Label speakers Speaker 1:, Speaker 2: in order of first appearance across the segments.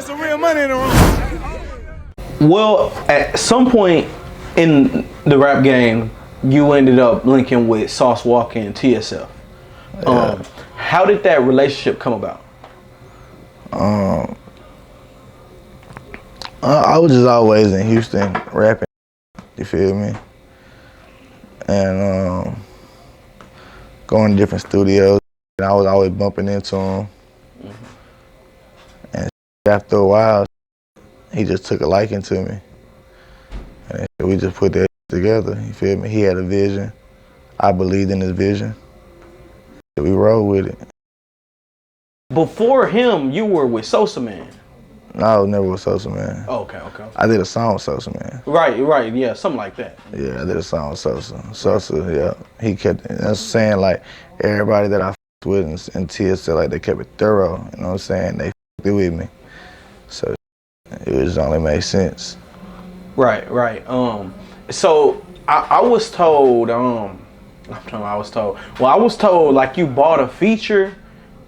Speaker 1: some real money in the room.
Speaker 2: Well, at some point in the rap game, you ended up linking with Sauce Walka and TSF.
Speaker 3: Yeah.
Speaker 2: How did that relationship come about?
Speaker 3: I was just always in Houston rapping, you feel me? And going to different studios, and I was always bumping into him. And after a while, he just took a liking to me. And we just put that together, you feel me? He had a vision. I believed in his vision. We rolled with it.
Speaker 2: Before him, you were with Sosa Man.
Speaker 3: No, I was never with Sosa Man.
Speaker 2: Oh, okay.
Speaker 3: I did a song with Sosa Man.
Speaker 2: Right, yeah, something like that.
Speaker 3: Yeah, I did a song with Sosa. Sosa, yeah, he kept it. That's saying, like, everybody that I f***ed with in TSL, like, they kept it thorough, you know what I'm saying? They f***ed it with me. So it just only made sense.
Speaker 2: Right. So I was told, well, I was told like you bought a feature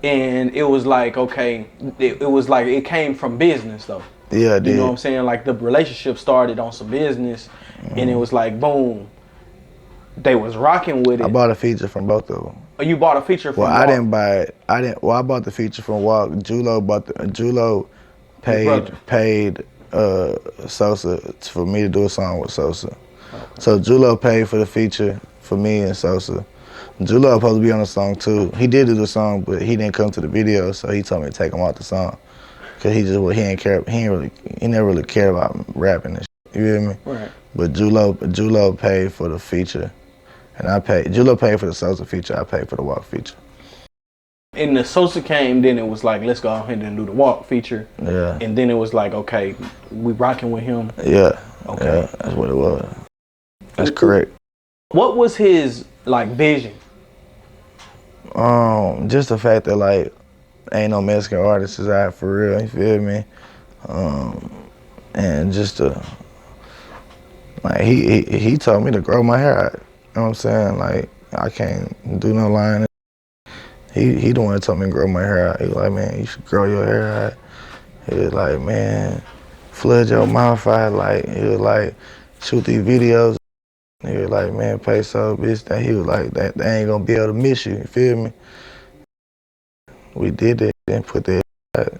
Speaker 2: and it was like, okay, it was like it came from business though.
Speaker 3: Yeah, it did.
Speaker 2: You know what I'm saying? Like the relationship started on some business and it was like, boom, they was rocking with it.
Speaker 3: I bought a feature from both of them.
Speaker 2: Oh, you bought a feature from
Speaker 3: Well,
Speaker 2: Walka.
Speaker 3: I didn't buy it. I bought the feature from Walka. Julo paid Sosa for me to do a song with Sosa. Okay. So Julo paid for the feature for me and Sosa. Julo was supposed to be on the song too. He did do the song, but he didn't come to the video, so he told me to take him off the song. Cause he didn't care. He never really cared about rapping and shit. You feel me?
Speaker 2: Right.
Speaker 3: But Julo paid for the feature, and Julo paid for the Sosa feature. I paid for the Walk feature.
Speaker 2: And the Sosa came, then it was like, let's go ahead and do the Walk feature.
Speaker 3: Yeah.
Speaker 2: And then it was like, okay, we rocking with him.
Speaker 3: Yeah.
Speaker 2: Okay.
Speaker 3: Yeah, that's what it was. That's correct.
Speaker 2: What was his like vision?
Speaker 3: Just the fact that like ain't no Mexican artists is out for real, you feel me? And just like he told me to grow my hair out. You know what I'm saying? Like I can't do no line. He the one that told me to grow my hair out. He was like, man, you should grow your hair out. He was like, man, flood your mouth out. Like he was like, shoot these videos. He was like, man, Peso, bitch. That he was like, they ain't gonna be able to miss you. You feel me? We did that and put that out.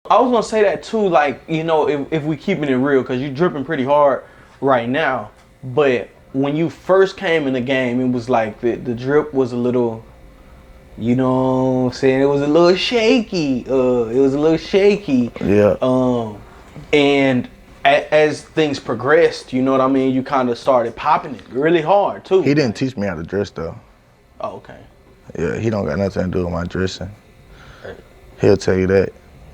Speaker 2: I was gonna say that too. Like, you know, if we keeping it real, cause you dripping pretty hard right now. But when you first came in the game, it was like the drip was a little. You know what I'm saying? It was a little shaky.
Speaker 3: Yeah.
Speaker 2: And as things progressed, you know what I mean? You kind of started popping it really hard too.
Speaker 3: He didn't teach me how to dress though.
Speaker 2: Oh, okay.
Speaker 3: Yeah, he don't got nothing to do with my dressing.
Speaker 2: Right.
Speaker 3: He'll tell you that.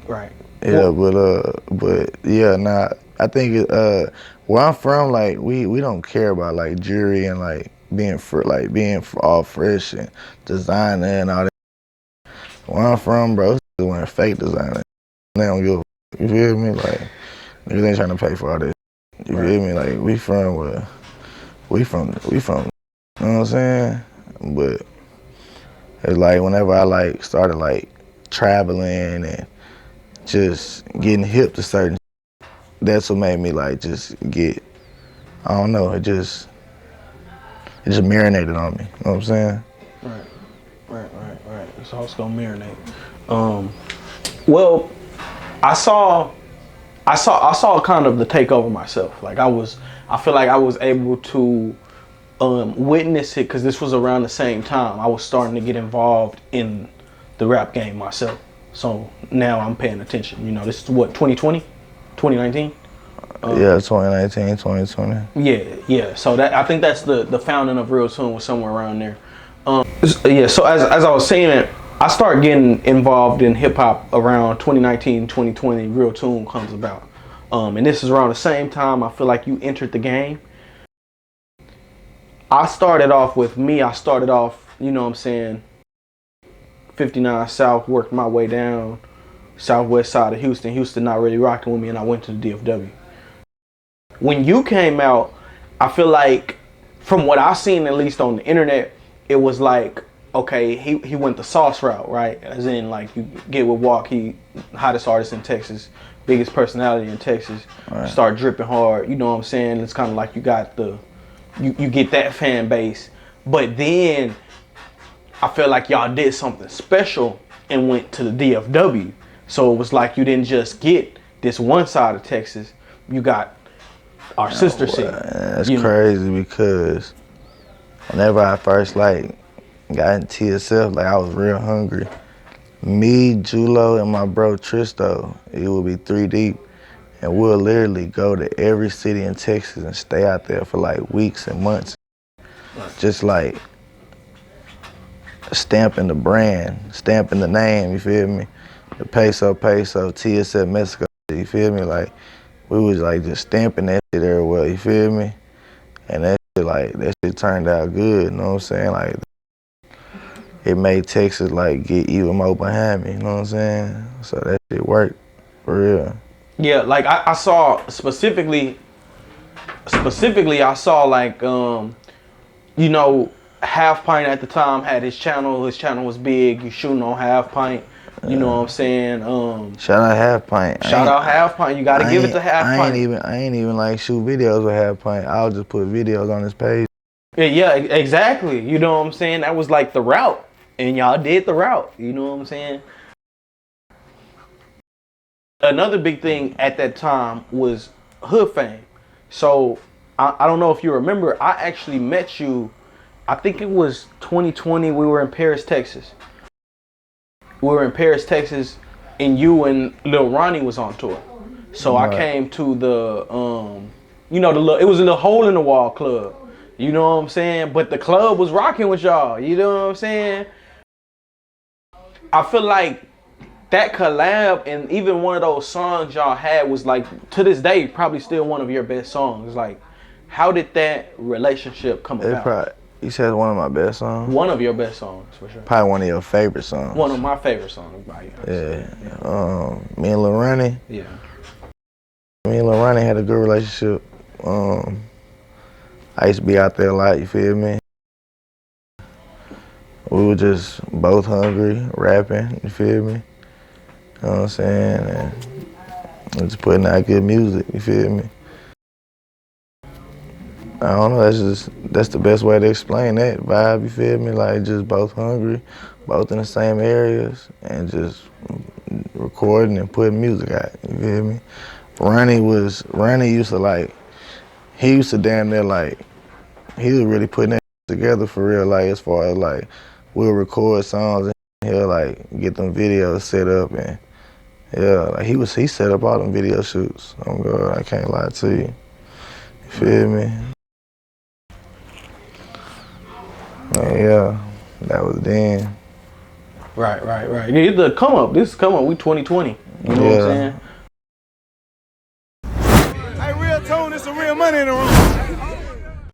Speaker 2: Right.
Speaker 3: Yeah, but yeah, nah. I think where I'm from, like we don't care about like jewelry and like being all fresh and designer and all that. Where I'm from, bro, is wearing fake designer. They don't give a, you feel me? Like niggas ain't trying to pay for all this. You feel me? Like we from, you know what I'm saying? But it's like whenever I like started like traveling and just getting hip to certain, that's what made me like just get, I don't know, it just marinated on me. You know what I'm saying?
Speaker 2: Right. It's also gonna marinate. Well, I saw kind of the takeover myself. Like I feel like I was able to witness it because this was around the same time I was starting to get involved in the rap game myself. So now I'm paying attention. You know, this is what, 2020, 2019.
Speaker 3: Yeah, 2019, 2020.
Speaker 2: Yeah. So I think that's the founding of RealToon was somewhere around there. Yeah. So as I was saying, I started getting involved in hip hop around 2019, 2020. RealToon comes about, and this is around the same time I feel like you entered the game. I started off, you know what I'm saying, 59 South, worked my way down, southwest side of Houston. Houston not really rocking with me, and I went to the DFW. When you came out, I feel like, from what I've seen, at least on the internet, it was like okay, he went the sauce route, right? As in, like, you get with Walk, he hottest artist in Texas, biggest personality in Texas.
Speaker 3: Right.
Speaker 2: Start dripping hard. You know what I'm saying? It's kind of like you got you get that fan base. But then I feel like y'all did something special and went to the DFW. So it was like you didn't just get this one side of Texas. You got our sister city.
Speaker 3: That's crazy because whenever I first like got into TSF, like I was real hungry. Me, Julo, and my bro Tristo, it would be 3 deep, and we'll literally go to every city in Texas and stay out there for like weeks and months. Just like stamping the brand, stamping the name, you feel me? The Peso, TSF Mexico, you feel me? Like, we was like just stamping that shit everywhere, you feel me? And that shit turned out good, you know what I'm saying? Like, it made Texas like get even more behind me, you know what I'm saying? So that shit worked, for real.
Speaker 2: Yeah, like I saw specifically I saw like, you know, Half Pint at the time had his channel was big, you shooting on Half Pint. You know what I'm saying?
Speaker 3: Shout out Half Pint.
Speaker 2: Shout out Half Pint. You gotta give it to Half Pint.
Speaker 3: I ain't even like shoot videos with Half Pint. I'll just put videos on his page.
Speaker 2: Yeah, exactly. You know what I'm saying? That was like the route. And y'all did the route. You know what I'm saying? Another big thing at that time was hood fame. So I don't know if you remember, I actually met you, I think it was 2020, we were in Paris, Texas. We were in Paris, Texas, and you and L Ronnie was on tour. So I came to the, you know, it was a little hole in the wall club. You know what I'm saying? But the club was rocking with y'all. You know what I'm saying? I feel like that collab and even one of those songs y'all had was like, to this day, probably still one of your best songs. Like, how did that relationship come about?
Speaker 3: You said one of my best songs?
Speaker 2: One of your best songs, for sure.
Speaker 3: Probably one of your favorite songs.
Speaker 2: One of my favorite songs by you.
Speaker 3: Yeah. Me and L Ronnie.
Speaker 2: Yeah.
Speaker 3: Me and L Ronnie had a good relationship. I used to be out there a lot, you feel me? We were just both hungry, rapping, you feel me? You know what I'm saying? And just putting out good music, you feel me? I don't know, that's the best way to explain that vibe, you feel me? Like, just both hungry, both in the same areas, and just recording and putting music out, you feel me? Ronnie used to like, he used to damn near like, he was really putting that together for real, like, as far as like, we'll record songs and he'll like get them videos set up, and yeah, like he set up all them video shoots. Oh God, I can't lie to you. You feel me? Yeah, that was then.
Speaker 2: Right. Yeah, this come up, we 2020. You know what I'm saying?